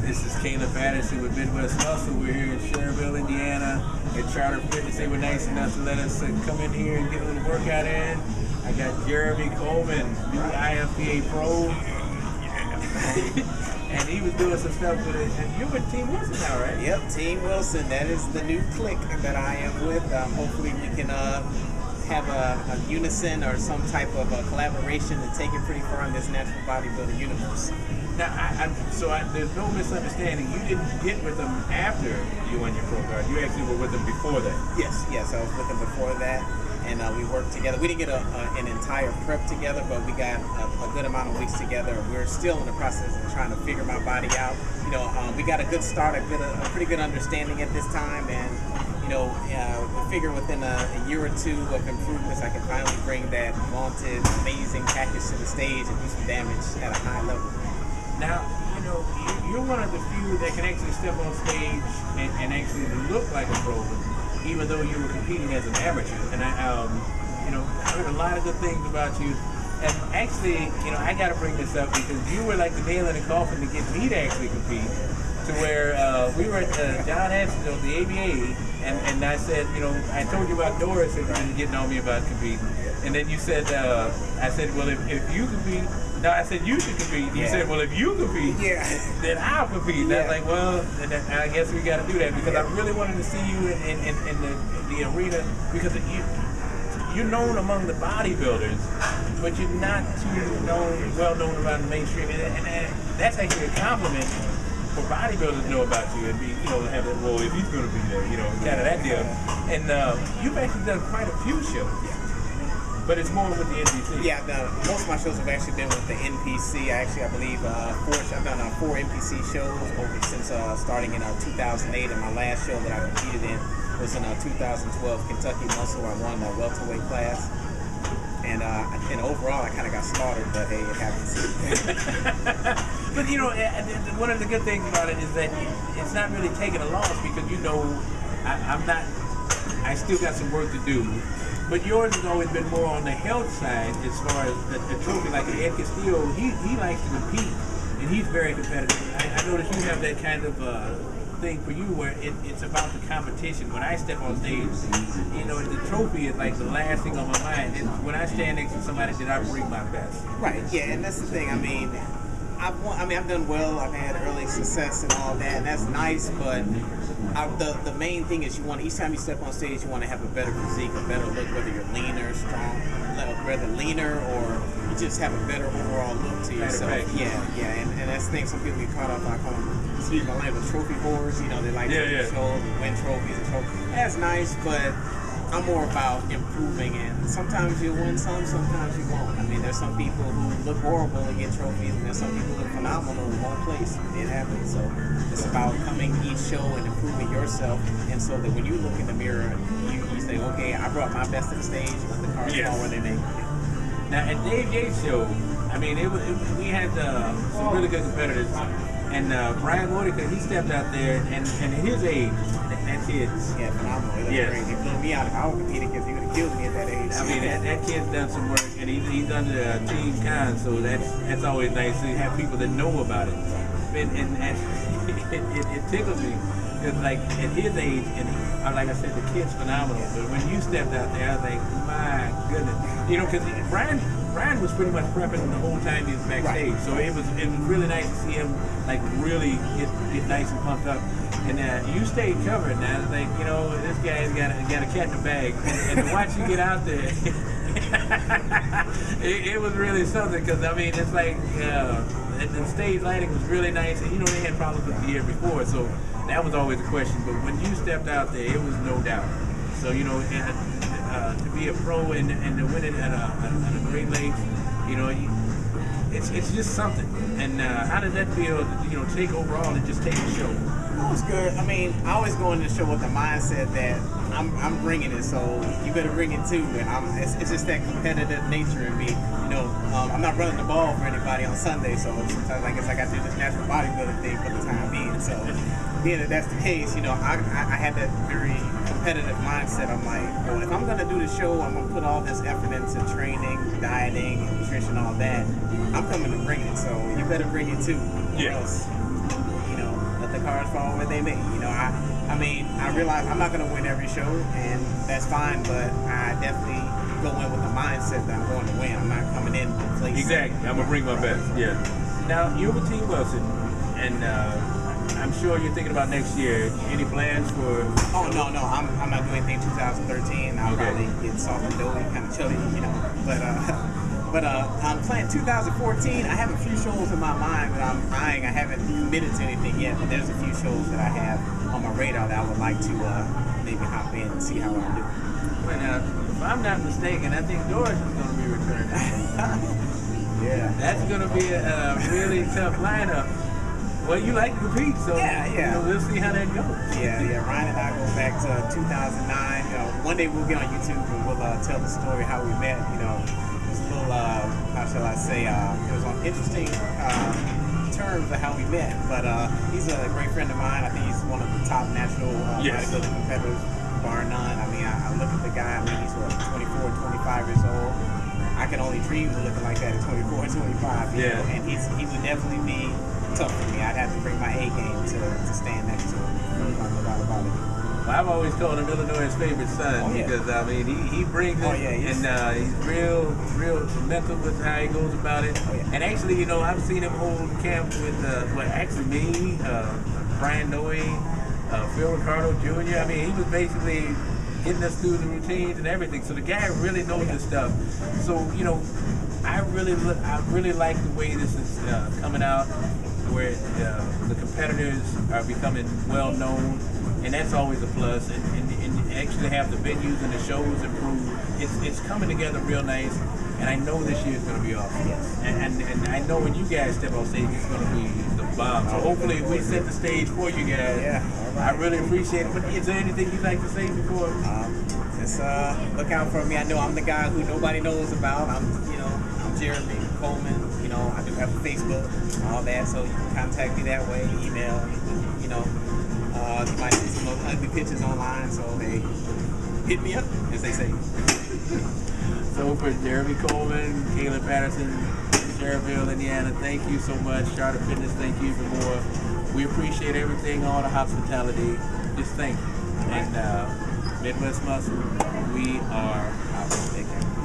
This is Caleb Patterson with MidWest Muscle. We're here in Schererville, Indiana at Charter Fitness. They were nice enough to let us come in here and get a little workout in. I got Jeremy Coleman, new IFPA Pro. And he was doing some stuff with it. And you're with Team Wilson now, right? Yep, Team Wilson. That is the new clique that I am with. Hopefully we can have a unison or some type of collaboration and take it pretty far in this natural bodybuilding universe. Now, there's no misunderstanding. You didn't get with them after you won your pro card. You actually were with them before that. Yes, I was with them before that, and we worked together. We didn't get an entire prep together, but we got a good amount of weeks together. We're still in the process of trying to figure my body out. You know, we got a good start, a pretty good understanding at this time, and we figure within a year or two of improvements, I can finally bring that vaunted, amazing package to the stage and do some damage at a high level. Now, you're one of the few that can actually step on stage and actually look like a pro, even though you were competing as an amateur. And I heard a lot of good things about you. And actually, I got to bring this up because you were like the nail in the coffin to get me to actually compete. To where we were at John Hanson's of the ABA, and I said, I told you about Doris and getting on me about competing. And then you said, I said, well, if you compete, no, I said you should compete. You said, well, if you compete, then I'll compete. And I was like, well, I guess we got to do that because I really wanted to see you in the arena because you're known among the bodybuilders, but you're not too well known around the mainstream, and that's actually a compliment for bodybuilders to know about you and be, have that, well, if he's going to be there, kind of that deal. And you've actually done quite a few shows. But it's more with the NPC. Yeah, most of my shows have actually been with the NPC. I believe, I've done 4 NPC shows since starting in 2008, and my last show that I competed in was in 2012 Kentucky Muscle. I won the welterweight class. And overall, I kind of got slaughtered, but hey, it happens. But one of the good things about it is that it's not really taking a loss because I still got some work to do. But yours has always been more on the health side as far as the trophy. Like Ed Castillo, he likes to compete, and he's very competitive. I noticed you have that kind of thing for you where it's about the competition. When I step on stage, the trophy is like the last thing on my mind. When I stand next to somebody, did I bring my best? Right, yeah, and that's the thing. I've done well. I've had early success and all that, and that's nice. But the main thing is each time you step on stage, you want to have a better physique, a better look, whether you're leaner, strong, whether leaner or you just have a better overall look to yourself. Yeah, and that's the thing. Some people get caught up. I call them, excuse my language, trophy whores. They like to show, win trophies and trophies. That's nice, but I'm more about improving, and sometimes you'll win sometimes you won't. There's some people who look horrible and get trophies, and there's some people who look phenomenal in one place. It happens. So it's about coming each show and improving yourself, and so that when you look in the mirror, you say, okay, I brought my best to the stage, let the cards fall where they may. Now, at Dave Yates' show, we had some really good competitors. And Brian Modica, he stepped out there, and at his age, that kid's... Yeah, phenomenal. He blew me out. If I was competing against, he would have killed me at that age. That kid's done some work, and he's under Team Con, so that's always nice to have people that know about it. And it tickles me, because like at his age, and like I said, the kid's phenomenal. But when you stepped out there, I was like, my goodness, because Brian was pretty much prepping the whole time he was backstage, so it was really nice to see him like really get nice and pumped up. And you stayed covered. Now it's like this guy's got a cat in the bag, and to watch you get out there, it was really something. Because it's like the stage lighting was really nice, and they had problems with the year before, so that was always a question. But when you stepped out there, it was no doubt. So to be a pro and to win it at a Great Lakes, it's just something. And how did that feel? Take overall and just take the show. It was good. I always go into the show with the mindset that I'm bringing it, so you better bring it too. And it's just that competitive nature in me. I'm not running the ball for anybody on Sunday, so sometimes I guess I got to do this natural bodybuilding thing for the time being. So being that that's the case, I had that very competitive mindset. I'm like, well, if I'm gonna do the show, I'm gonna put all this effort into training, dieting, nutrition, all that. I'm coming to bring it, so you better bring it too. Or else, cards fall where they may. You know, I mean, I realize I'm not going to win every show, and that's fine, but I definitely go in with the mindset that I'm going to win. I'm not coming in with place. Exactly. I'm going to bring my best. Yeah. Now, you're with Team Wilson, and I'm sure you're thinking about next year. Any plans for... Oh, no. I'm not doing anything 2013. I'll probably get soft and doughy, kind of chilly, you know. But I'm planning 2014. I have a few shows in my mind that I'm eyeing. I haven't committed to anything yet, but there's a few shows that I have on my radar that I would like to maybe hop in and see how I do. Well, now, if I'm not mistaken, I think Doris is going to be returning. Yeah. That's going to be a really tough lineup. Well, you like to compete, so you know, we'll see how that goes. Yeah. Ryan and I go back to 2009. You know, one day we'll get on YouTube and we'll tell the story how we met. You know, it was a little, how shall I say, it was on interesting terms of how we met. But he's a great friend of mine. I think he's one of the top national bodybuilding competitors, bar none. I mean, I look at the guy. I mean, he's 24, 25 years old. I can only dream of looking like that at 24, 25. You know? And he would definitely be tough for me. I'd have to bring my A game to stand next to him. No doubt about it. Well, I've always called him Illinois' favorite son because I mean he brings it, and he's real mental with how he goes about it. And actually, you know, I've seen him hold camp with me, Brian Noe, Phil Ricardo Jr. I mean, he was basically getting us through the routines and everything. So the guy really knows his stuff. So you know, I really like the way this is coming out, where the competitors are becoming well known, and that's always a plus. And actually have the venues and the shows improve. It's coming together real nice, and I know this year is going to be awesome. And I know when you guys step on stage, it's going to be the bomb. So hopefully we set the stage for you guys. I really appreciate it. But is there anything you'd like to say before? Just look out for me. I know I'm the guy who nobody knows about. I'm Jeremy Coleman. You know, I do have a Facebook, all that, so you can contact me that way, email. You know, you might see some of those ugly pictures online, so hey, hit me up, as they say. So for Jeremy Coleman, Caleb Patterson, Cherryville, Indiana, thank you so much. Charter Fitness, thank you for more. We appreciate everything, all the hospitality. Just thank you. And Midwest Muscle, we are out. Take care.